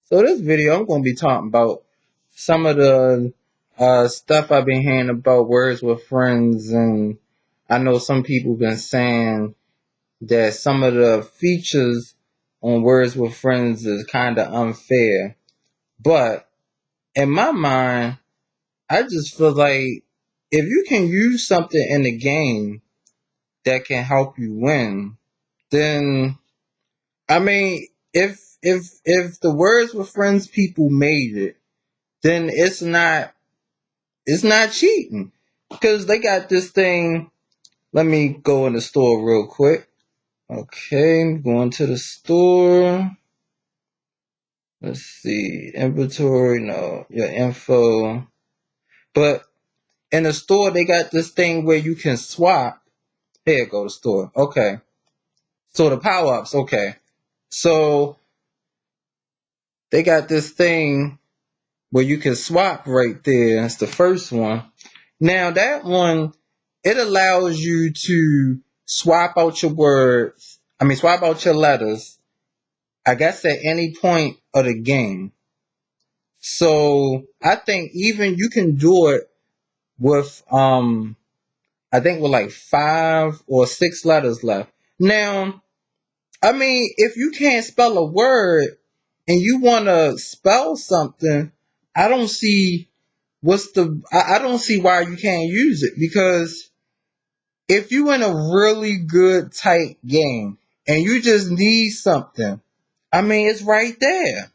So this video, I'm going to be talking about some of the stuff I've been hearing about words with friends, and I know some people been saying that some of the features on words with friends is kind of unfair. But in my mind, I just feel like if you can use something in the game that can help you win, then I mean, if the words with friends people made it, then it's not cheating because they got this thing. Let me go in the store real quick. Okay, going to the store. Let's see, inventory. No, your info. But in the store, they got this thing where you can swap. Here, go to store. Okay, so the power ups. Okay, so they got this thing where you can swap right there. It's the first one. Now that one, it allows you to swap out your words. I mean, swap out your letters. I guess at any point of the game. So I think even you can do it with I think with like 5 or 6 letters left. Now, I mean, if you can't spell a word and you want to spell something, I don't see I don't see why you can't use it, because if you in a really good tight game and you just need something, I mean, it's right there.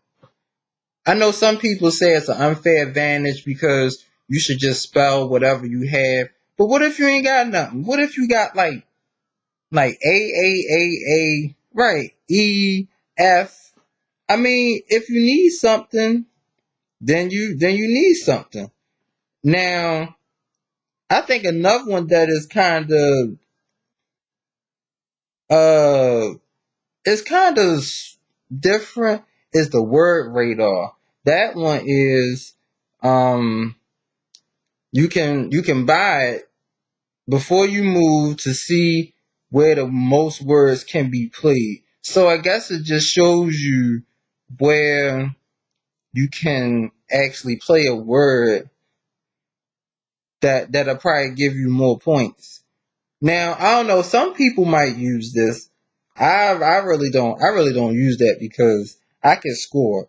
I know some people say it's an unfair advantage because you should just spell whatever you have. But what if you ain't got nothing? What if you got like A, right, E, F? I mean, if you need something, then you need something. Now, I think another one that is kind of uh it's kind of different is the word radar. That one is um you can buy it before you move to see where the most words can be played. So I guess it just shows you where you can actually play a word that'll probably give you more points. Now, I don't know, some people might use this. I really don't use that because I can score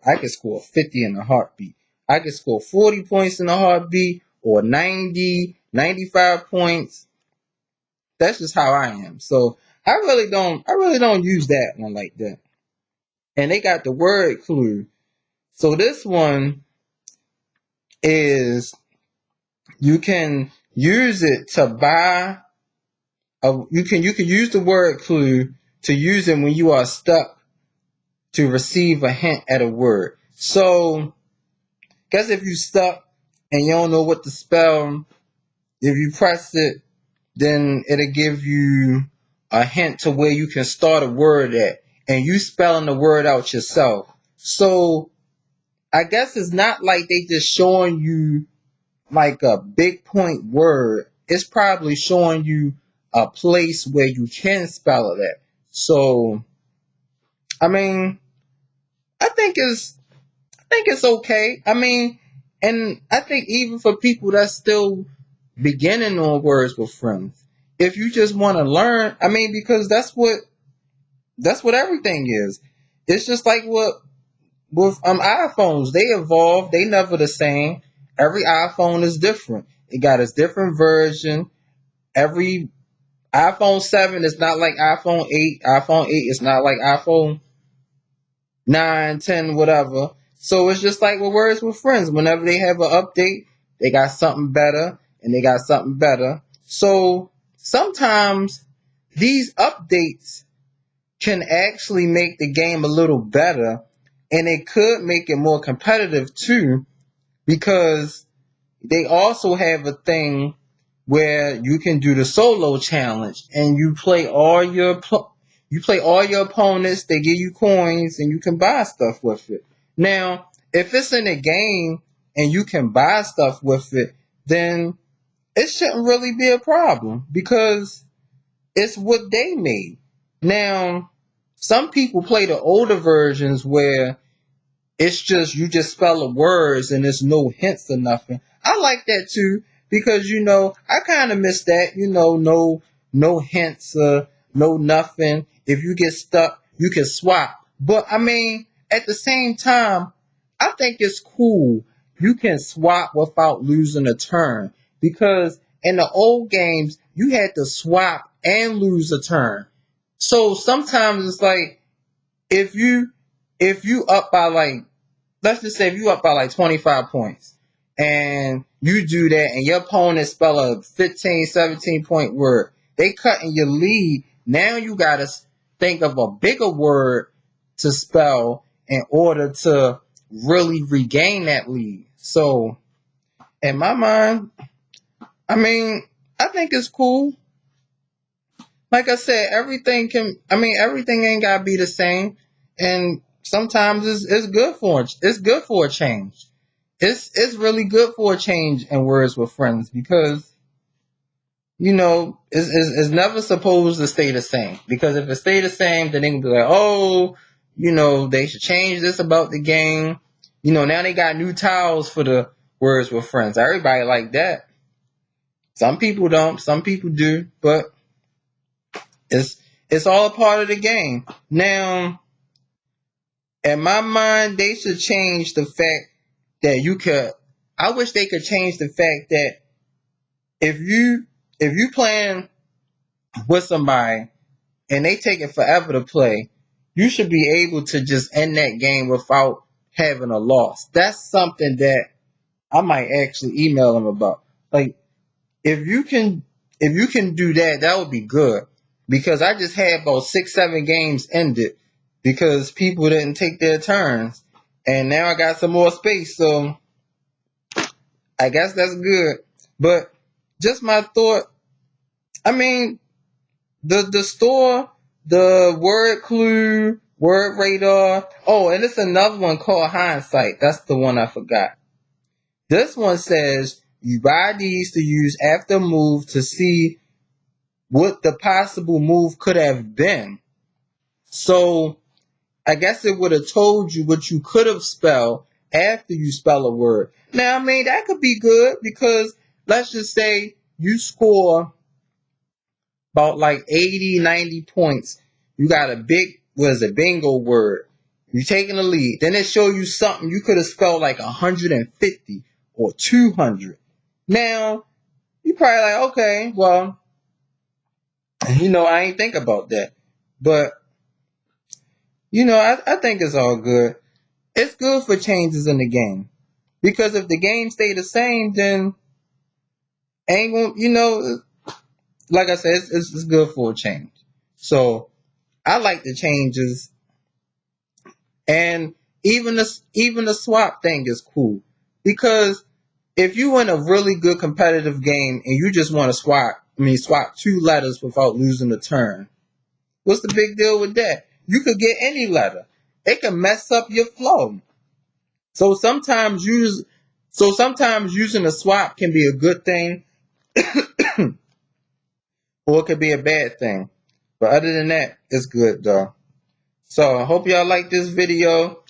50 in a heartbeat. I can score 40 points in a heartbeat, or 90, 95 points. That's just how I am. So I really don't use that one like that. And they got the word clue. So this one is, you can use it to buy you can use the word clue to use it when you are stuck to receive a hint at a word. So, guess if you stuck and you don't know what to spell, if you press it, then it'll give you a hint to where you can start a word at, and you spelling the word out yourself. So, I guess it's not like they just showing you like a big point word. It's probably showing you a place where you can spell it at. So, I mean, I think it's okay. I mean, and I think even for people that's still beginning on words with friends, if you just want to learn, I mean, because that's what everything is. It's just like what with iPhones, they evolve, they never the same. Every iPhone is different. It got its different version. Every iPhone 7 is not like iPhone 8. iPhone 8 is not like iPhone 9, 10, whatever. So it's just like with words with friends. Whenever they have an update, they got something better and they got something better. So sometimes these updates can actually make the game a little better, and it could make it more competitive too, because they also have a thing where you can do the solo challenge and you play all your opponents. They give you coins and you can buy stuff with it. Now, if it's in a game and you can buy stuff with it, then it shouldn't really be a problem because it's what they made. Now, some people play the older versions where It's just you just spell the words and there's no hints or nothing. I like that too because I kind of miss that. No hints, no nothing. If you get stuck, you can swap. But I mean, at the same time, I think it's cool. You can swap without losing a turn because in the old games you had to swap and lose a turn. So sometimes it's like if you up by like, let's just say if you up by like 25 points and you do that and your opponent spell a 15, 17 point word, they cutting your lead. Now you got to think of a bigger word to spell in order to really regain that lead. So in my mind, I mean, I think it's cool. Like I said, everything ain't gotta be the same, and sometimes it's good for a change. It's really good for a change in words with friends because it's never supposed to stay the same. Because if it stay the same, then they can be like, oh, they should change this about the game. Now they got new tiles for the words with friends. Everybody like that. Some people don't. Some people do, but it's all a part of the game. Now, in my mind, they should change the fact that you could. I wish they could change the fact that if you playing with somebody and they take it forever to play, you should be able to just end that game without having a loss. That's something that I might actually email them about. Like, if you can do that, that would be good. Because I just had about 6, 7 games ended because people didn't take their turns. And now I got some more space, so I guess that's good. But just my thought, I mean, the store, the word clue, word radar. Oh, and it's another one called hindsight. That's the one I forgot. This one says you buy these to use after move to see what the possible move could have been. So I guess it would have told you what you could have spelled after you spell a word. Now, I mean, that could be good because let's just say you score about like 80, 90 points. You got a big, bingo word. You're taking the lead. Then it show you something you could have spelled like 150 or 200. Now, you probably like, okay, well, I ain't think about that. But, I think it's all good. It's good for changes in the game. Because if the game stay the same, then ain't gonna, like I said, it's good for a change. So I like the changes, and even the swap thing is cool because if you in a really good competitive game and you just want to swap 2 letters without losing a turn, what's the big deal with that? You could get any letter. It can mess up your flow. So sometimes using a swap can be a good thing or it could be a bad thing. But other than that, it's good though. So I hope y'all like this video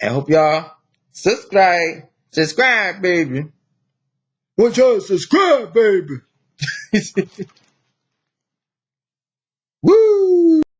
and hope y'all subscribe. Subscribe, baby. Want y'all to subscribe, baby.